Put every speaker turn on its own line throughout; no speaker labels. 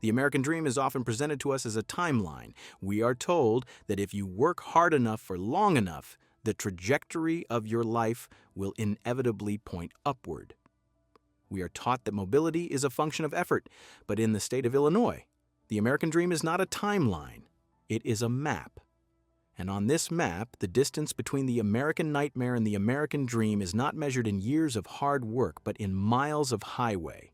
The American dream is often presented to us as a timeline. We are told that if you work hard enough for long enough, the trajectory of your life will inevitably point upward. We are taught that mobility is a function of effort, but in the state of Illinois, the American dream is not a timeline. It is a map. And on this map, the distance between the American nightmare and the American dream is not measured in years of hard work, but in miles of highway.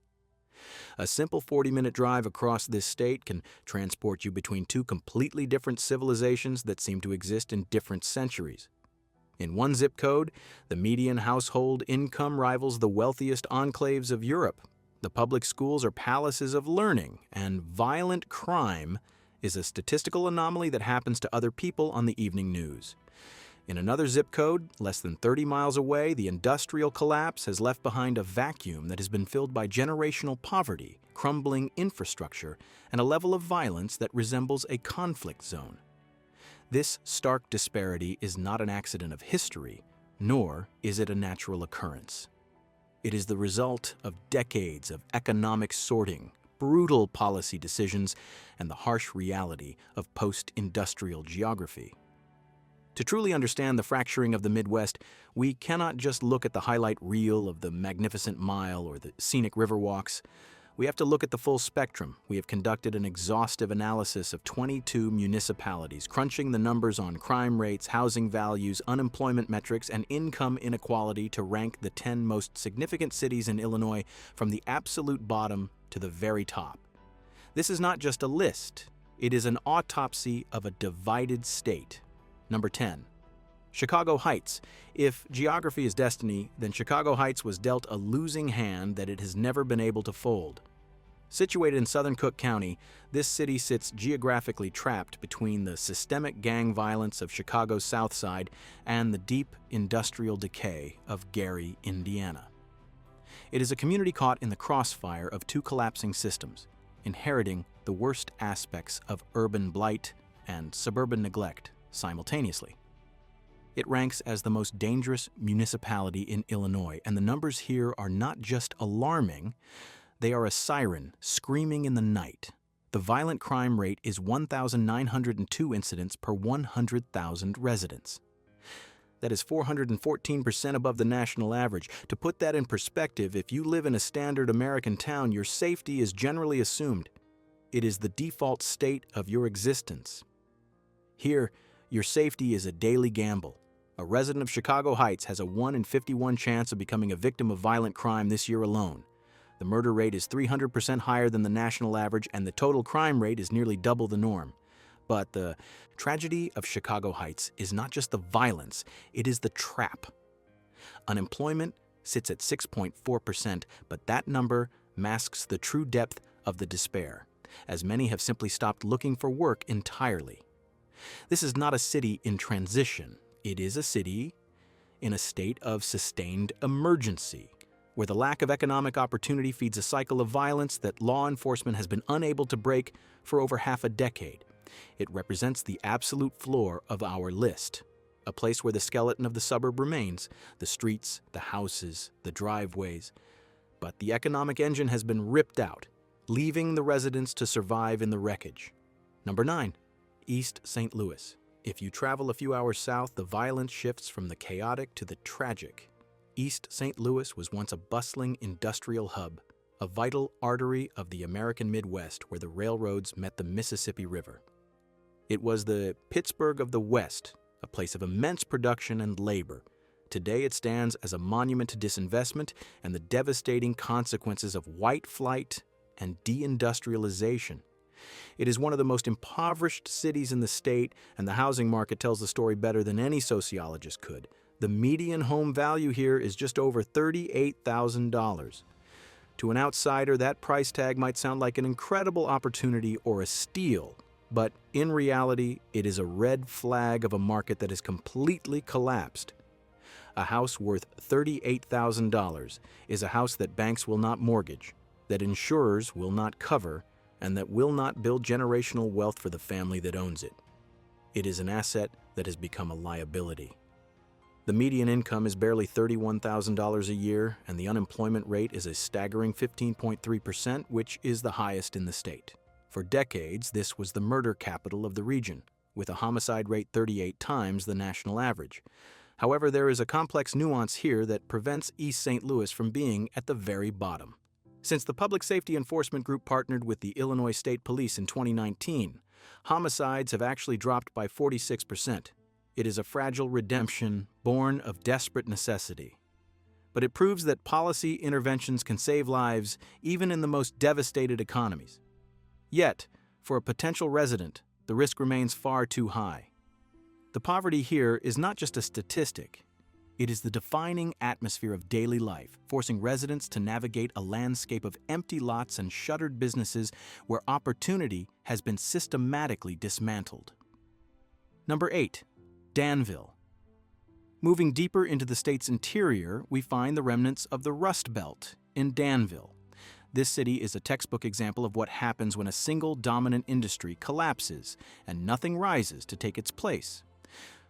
A simple 40-minute drive across this state can transport you between two completely different civilizations that seem to exist in different centuries. In one zip code, the median household income rivals the wealthiest enclaves of Europe. The public schools are palaces of learning, and violent crime is a statistical anomaly that happens to other people on the evening news. In another zip code, less than 30 miles away, the industrial collapse has left behind a vacuum that has been filled by generational poverty, crumbling infrastructure, and a level of violence that resembles a conflict zone. This stark disparity is not an accident of history, nor is it a natural occurrence. It is the result of decades of economic sorting, brutal policy decisions, and the harsh reality of post-industrial geography. To truly understand the fracturing of the Midwest, we cannot just look at the highlight reel of the Magnificent Mile or the scenic river walks. We have to look at the full spectrum. We have conducted an exhaustive analysis of 22 municipalities, crunching the numbers on crime rates, housing values, unemployment metrics, and income inequality to rank the 10 most significant cities in Illinois from the absolute bottom to the very top. This is not just a list. It is an autopsy of a divided state. Number 10. Chicago Heights. If geography is destiny, then Chicago Heights was dealt a losing hand that it has never been able to fold. Situated in southern Cook County, this city sits geographically trapped between the systemic gang violence of Chicago's South Side and the deep industrial decay of Gary, Indiana. It is a community caught in the crossfire of two collapsing systems, inheriting the worst aspects of urban blight and suburban neglect simultaneously. It ranks as the most dangerous municipality in Illinois, and the numbers here are not just alarming, they are a siren screaming in the night. The violent crime rate is 1,902 incidents per 100,000 residents. That is 414% above the national average. To put that in perspective, if you live in a standard American town, your safety is generally assumed. It is the default state of your existence. Here, your safety is a daily gamble. A resident of Chicago Heights has a 1 in 51 chance of becoming a victim of violent crime this year alone. The murder rate is 300% higher than the national average, and the total crime rate is nearly double the norm. But the tragedy of Chicago Heights is not just the violence, it is the trap. Unemployment sits at 6.4%, but that number masks the true depth of the despair, as many have simply stopped looking for work entirely. This is not a city in transition. It is a city in a state of sustained emergency, where the lack of economic opportunity feeds a cycle of violence that law enforcement has been unable to break for over half a decade. It represents the absolute floor of our list, a place where the skeleton of the suburb remains, the streets, the houses, the driveways. But the economic engine has been ripped out, leaving the residents to survive in the wreckage. Number 9. East St. Louis. If you travel a few hours south, the violence shifts from the chaotic to the tragic. East St. Louis was once a bustling industrial hub, a vital artery of the American Midwest where the railroads met the Mississippi River. It was the Pittsburgh of the West, a place of immense production and labor. Today it stands as a monument to disinvestment and the devastating consequences of white flight and deindustrialization. It is one of the most impoverished cities in the state, and the housing market tells the story better than any sociologist could. The median home value here is just over $38,000. To an outsider, that price tag might sound like an incredible opportunity or a steal, but in reality, it is a red flag of a market that has completely collapsed. A house worth $38,000 is a house that banks will not mortgage, that insurers will not cover, and that will not build generational wealth for the family that owns it. It is an asset that has become a liability. The median income is barely $31,000 a year, and the unemployment rate is a staggering 15.3%, which is the highest in the state. For decades, this was the murder capital of the region, with a homicide rate 38 times the national average. However, there is a complex nuance here that prevents East St. Louis from being at the very bottom. Since the Public Safety Enforcement Group partnered with the Illinois State Police in 2019, homicides have actually dropped by 46%. It is a fragile redemption born of desperate necessity. But it proves that policy interventions can save lives even in the most devastated economies. Yet, for a potential resident, the risk remains far too high. The poverty here is not just a statistic. It is the defining atmosphere of daily life, forcing residents to navigate a landscape of empty lots and shuttered businesses where opportunity has been systematically dismantled. Number 8. Danville. Moving deeper into the state's interior, we find the remnants of the Rust Belt in Danville. This city is a textbook example of what happens when a single dominant industry collapses and nothing rises to take its place.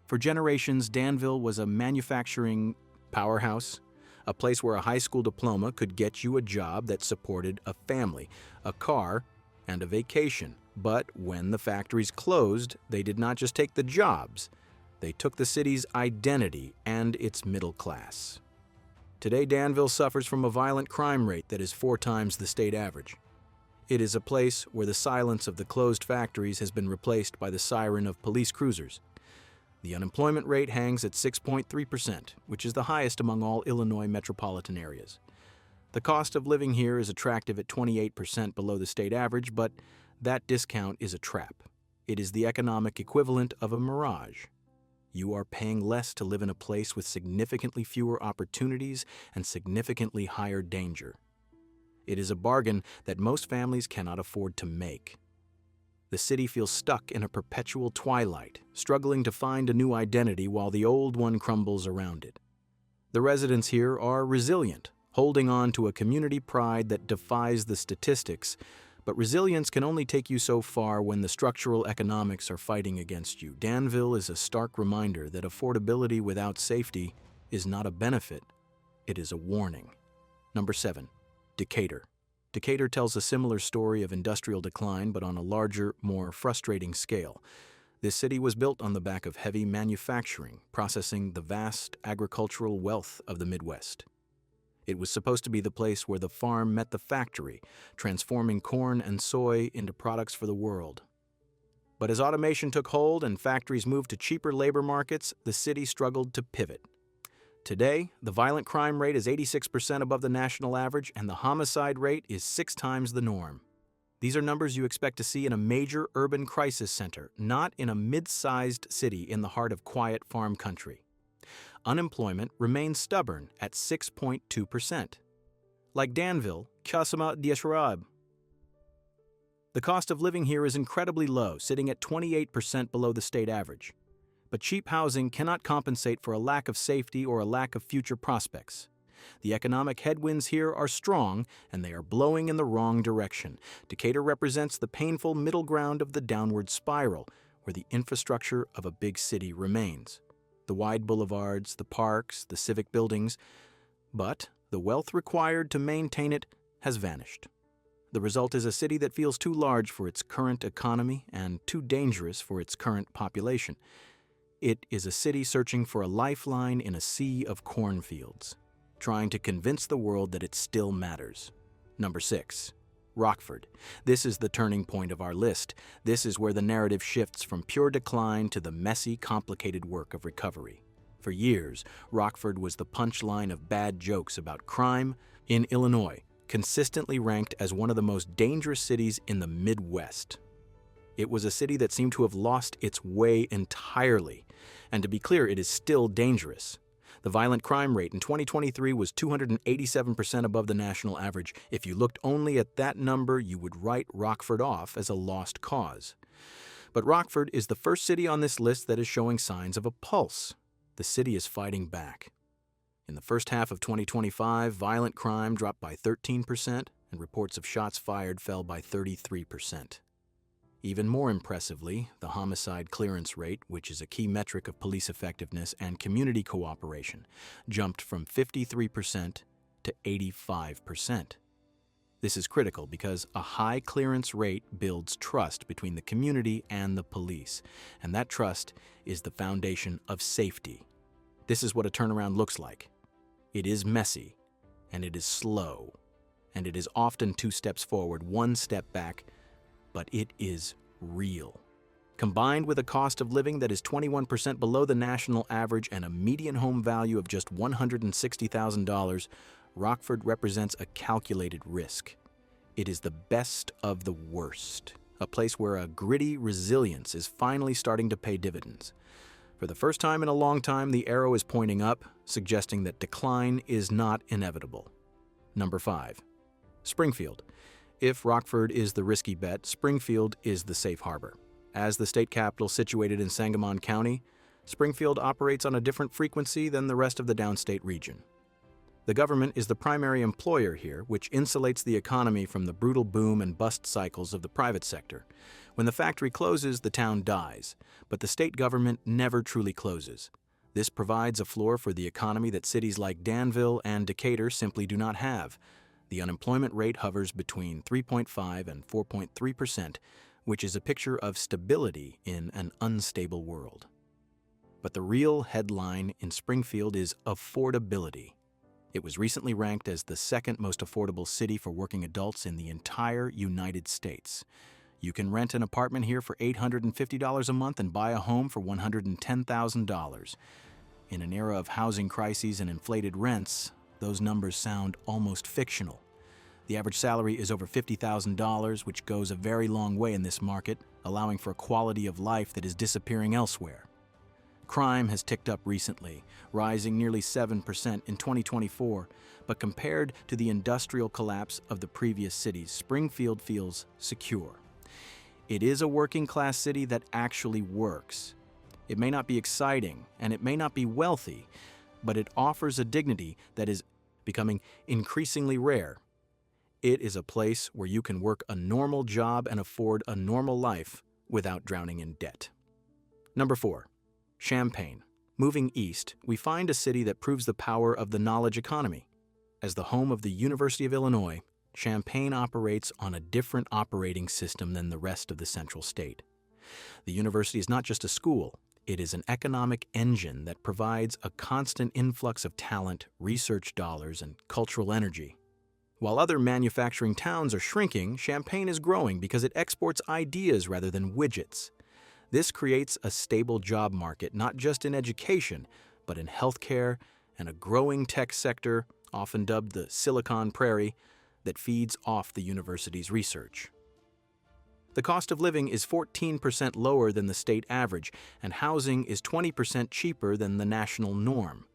For generations, Danville was a manufacturing powerhouse, a place where a high school diploma could get you a job that supported a family, a car, and a vacation. But when the factories closed, they did not just take the jobs. They took the city's identity and its middle class. Today, Danville suffers from a violent crime rate that is 4 times the state average. It is a place where the silence of the closed factories has been replaced by the siren of police cruisers. The unemployment rate hangs at 6.3%, which is the highest among all Illinois metropolitan areas. The cost of living here is attractive at 28% below the state average, but that discount is a trap. It is the economic equivalent of a mirage. You are paying less to live in a place with significantly fewer opportunities and significantly higher danger. It is a bargain that most families cannot afford to make. The city feels stuck in a perpetual twilight, struggling to find a new identity while the old one crumbles around it. The residents here are resilient, holding on to a community pride that defies the statistics, but resilience can only take you so far when the structural economics are fighting against you. Danville is a stark reminder that affordability without safety is not a benefit, it is a warning. Number 7. Decatur. Decatur tells a similar story of industrial decline, but on a larger, more frustrating scale. This city was built on the back of heavy manufacturing, processing the vast agricultural wealth of the Midwest. It was supposed to be the place where the farm met the factory, transforming corn and soy into products for the world. But as automation took hold and factories moved to cheaper labor markets, the city struggled to pivot. Today, the violent crime rate is 86% above the national average, and the homicide rate is 6 times the norm. These are numbers you expect to see in a major urban crisis center, not in a mid-sized city in the heart of quiet farm country. Unemployment remains stubborn at 6.2%. Like Danville, Kasama Diasharab. The cost of living here is incredibly low, sitting at 28% below the state average. But cheap housing cannot compensate for a lack of safety or a lack of future prospects. The economic headwinds here are strong, and they are blowing in the wrong direction. Decatur represents the painful middle ground of the downward spiral, where the infrastructure of a big city remains. The wide boulevards, the parks, the civic buildings, but the wealth required to maintain it has vanished. The result is a city that feels too large for its current economy and too dangerous for its current population. It is a city searching for a lifeline in a sea of cornfields, trying to convince the world that it still matters. Number 6. Rockford. This is the turning point of our list. This is where the narrative shifts from pure decline to the messy, complicated work of recovery. For years, Rockford was the punchline of bad jokes about crime in Illinois, consistently ranked as one of the most dangerous cities in the Midwest. It was a city that seemed to have lost its way entirely. And to be clear, it is still dangerous. The violent crime rate in 2023 was 287% above the national average. If you looked only at that number, you would write Rockford off as a lost cause. But Rockford is the first city on this list that is showing signs of a pulse. The city is fighting back. In the first half of 2025, violent crime dropped by 13%, and reports of shots fired fell by 33%. Even more impressively, the homicide clearance rate, which is a key metric of police effectiveness and community cooperation, jumped from 53% to 85%. This is critical because a high clearance rate builds trust between the community and the police, and that trust is the foundation of safety. This is what a turnaround looks like. It is messy, and it is slow, and it is often 2 steps forward, 1 step back, but it is real. Combined with a cost of living that is 21% below the national average and a median home value of just $160,000, Rockford represents a calculated risk. It is the best of the worst, a place where a gritty resilience is finally starting to pay dividends. For the first time in a long time, the arrow is pointing up, suggesting that decline is not inevitable. Number 5. Springfield. If Rockford is the risky bet, Springfield is the safe harbor. As the state capital situated in Sangamon County, Springfield operates on a different frequency than the rest of the downstate region. The government is the primary employer here, which insulates the economy from the brutal boom and bust cycles of the private sector. When the factory closes, the town dies, but the state government never truly closes. This provides a floor for the economy that cities like Danville and Decatur simply do not have. The unemployment rate hovers between 3.5 and 4.3%, which is a picture of stability in an unstable world. But the real headline in Springfield is affordability. It was recently ranked as the second most affordable city for working adults in the entire United States. You can rent an apartment here for $850 a month and buy a home for $110,000. In an era of housing crises and inflated rents, those numbers sound almost fictional. The average salary is over $50,000, which goes a very long way in this market, allowing for a quality of life that is disappearing elsewhere. Crime has ticked up recently, rising nearly 7% in 2024, but compared to the industrial collapse of the previous cities, Springfield feels secure. It is a working-class city that actually works. It may not be exciting, and it may not be wealthy, but it offers a dignity that is becoming increasingly rare. It is a place where you can work a normal job and afford a normal life without drowning in debt. Number 4. Champaign. Moving east, we find a city that proves the power of the knowledge economy. As the home of the University of Illinois, Champaign operates on a different operating system than the rest of the central state. The university is not just a school, it is an economic engine that provides a constant influx of talent, research dollars, and cultural energy. While other manufacturing towns are shrinking, Champaign is growing because it exports ideas rather than widgets. This creates a stable job market, not just in education, but in healthcare and a growing tech sector, often dubbed the Silicon Prairie, that feeds off the university's research. The cost of living is 14% lower than the state average, and housing is 20% cheaper than the national norm.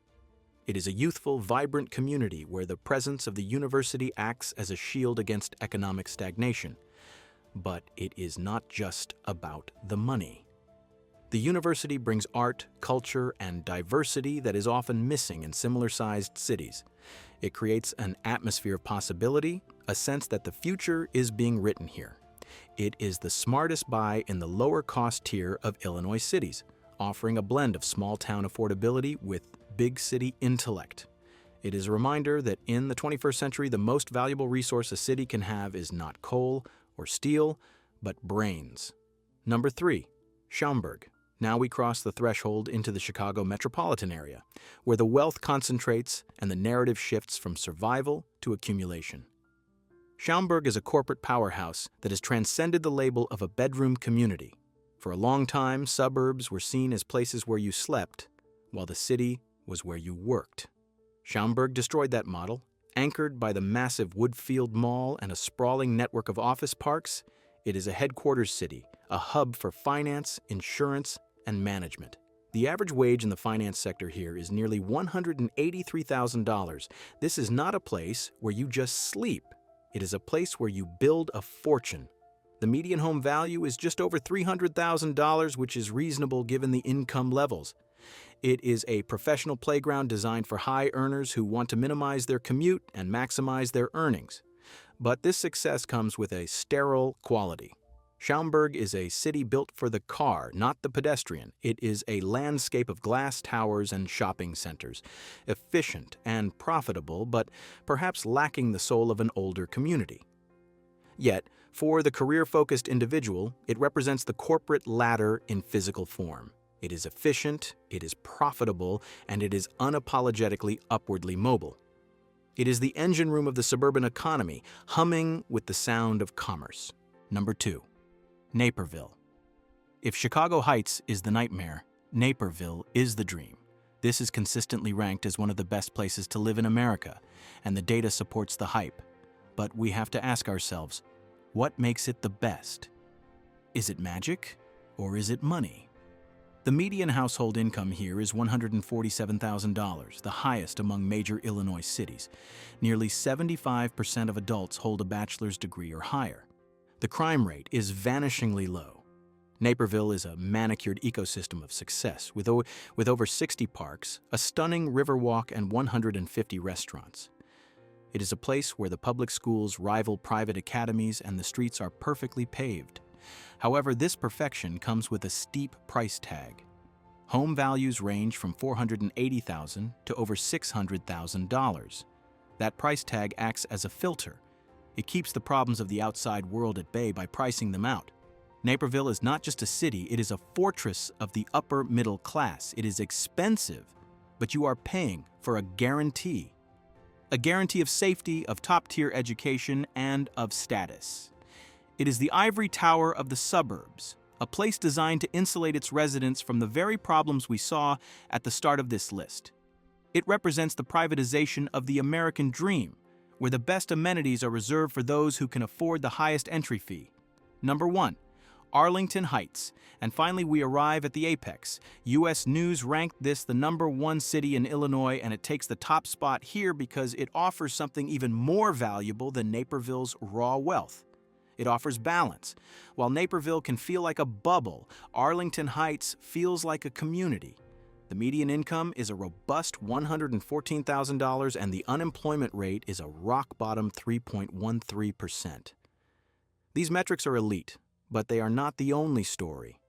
It is a youthful, vibrant community where the presence of the university acts as a shield against economic stagnation. But it is not just about the money. The university brings art, culture, and diversity that is often missing in similar-sized cities. It creates an atmosphere of possibility, a sense that the future is being written here. It is the smartest buy in the lower-cost tier of Illinois cities, offering a blend of small-town affordability with big-city intellect. It is a reminder that in the 21st century, the most valuable resource a city can have is not coal or steel, but brains. Number 3. Schaumburg. Now we cross the threshold into the Chicago metropolitan area, where the wealth concentrates and the narrative shifts from survival to accumulation. Schaumburg is a corporate powerhouse that has transcended the label of a bedroom community. For a long time, suburbs were seen as places where you slept, while the city was where you worked. Schaumburg destroyed that model. Anchored by the massive Woodfield Mall and a sprawling network of office parks, it is a headquarters city, a hub for finance, insurance, and management. The average wage in the finance sector here is nearly $183,000. This is not a place where you just sleep. It is a place where you build a fortune. The median home value is just over $300,000, which is reasonable given the income levels. It is a professional playground designed for high earners who want to minimize their commute and maximize their earnings. But this success comes with a sterile quality. Schaumburg is a city built for the car, not the pedestrian. It is a landscape of glass towers and shopping centers, efficient and profitable, but perhaps lacking the soul of an older community. Yet, for the career-focused individual, it represents the corporate ladder in physical form. It is efficient, it is profitable, and it is unapologetically upwardly mobile. It is the engine room of the suburban economy, humming with the sound of commerce. Number 2. Naperville. If Chicago Heights is the nightmare, Naperville is the dream. This is consistently ranked as one of the best places to live in America, and the data supports the hype. But we have to ask ourselves, what makes it the best? Is it magic, or is it money? The median household income here is $147,000, the highest among major Illinois cities. Nearly 75% of adults hold a bachelor's degree or higher. The crime rate is vanishingly low. Naperville is a manicured ecosystem of success, with over 60 parks, a stunning riverwalk, and 150 restaurants. It is a place where the public schools rival private academies and the streets are perfectly paved. However, this perfection comes with a steep price tag. Home values range from $480,000 to over $600,000. That price tag acts as a filter. It keeps the problems of the outside world at bay by pricing them out. Naperville is not just a city, it is a fortress of the upper middle class. It is expensive, but you are paying for a guarantee. A guarantee of safety, of top-tier education, and of status. It is the ivory tower of the suburbs, a place designed to insulate its residents from the very problems we saw at the start of this list. It represents the privatization of the American dream, where the best amenities are reserved for those who can afford the highest entry fee. Number 1. Arlington Heights. And finally, we arrive at the apex. U.S. News ranked this the number 1 city in Illinois, and it takes the top spot here because it offers something even more valuable than Naperville's raw wealth. It offers balance. While Naperville can feel like a bubble, Arlington Heights feels like a community. The median income is a robust $114,000, and the unemployment rate is a rock-bottom 3.13%. These metrics are elite, but they are not the only story.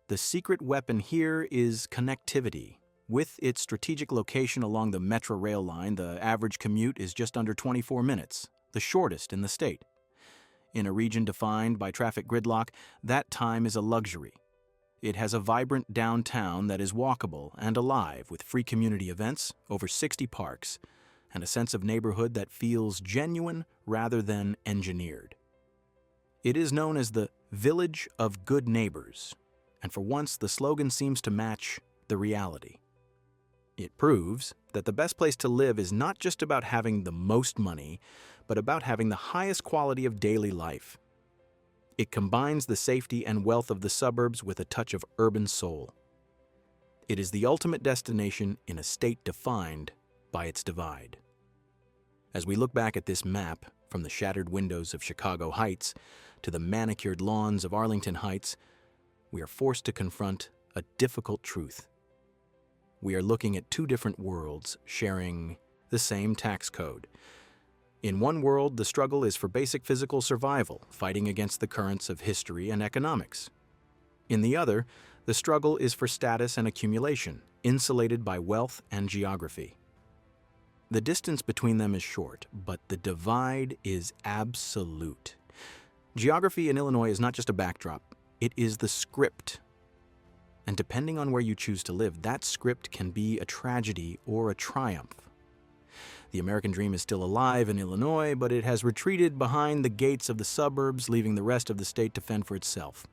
The secret weapon here is connectivity. With its strategic location along the Metro rail line, the average commute is just under 24 minutes, the shortest in the state. In a region defined by traffic gridlock, that time is a luxury. It has a vibrant downtown that is walkable and alive with free community events, over 60 parks, and a sense of neighborhood that feels genuine rather than engineered. It is known as the Village of Good Neighbors, and for once the slogan seems to match the reality. It proves that the best place to live is not just about having the most money, but about having the highest quality of daily life. It combines the safety and wealth of the suburbs with a touch of urban soul. It is the ultimate destination in a state defined by its divide. As we look back at this map, from the shattered windows of Chicago Heights to the manicured lawns of Arlington Heights, we are forced to confront a difficult truth. We are looking at two different worlds sharing the same tax code. In one world, the struggle is for basic physical survival, fighting against the currents of history and economics. In the other, the struggle is for status and accumulation, insulated by wealth and geography. The distance between them is short, but the divide is absolute. Geography in Illinois is not just a backdrop, it is the script. And depending on where you choose to live, that script can be a tragedy or a triumph. The American dream is still alive in Illinois, but it has retreated behind the gates of the suburbs, leaving the rest of the state to fend for itself.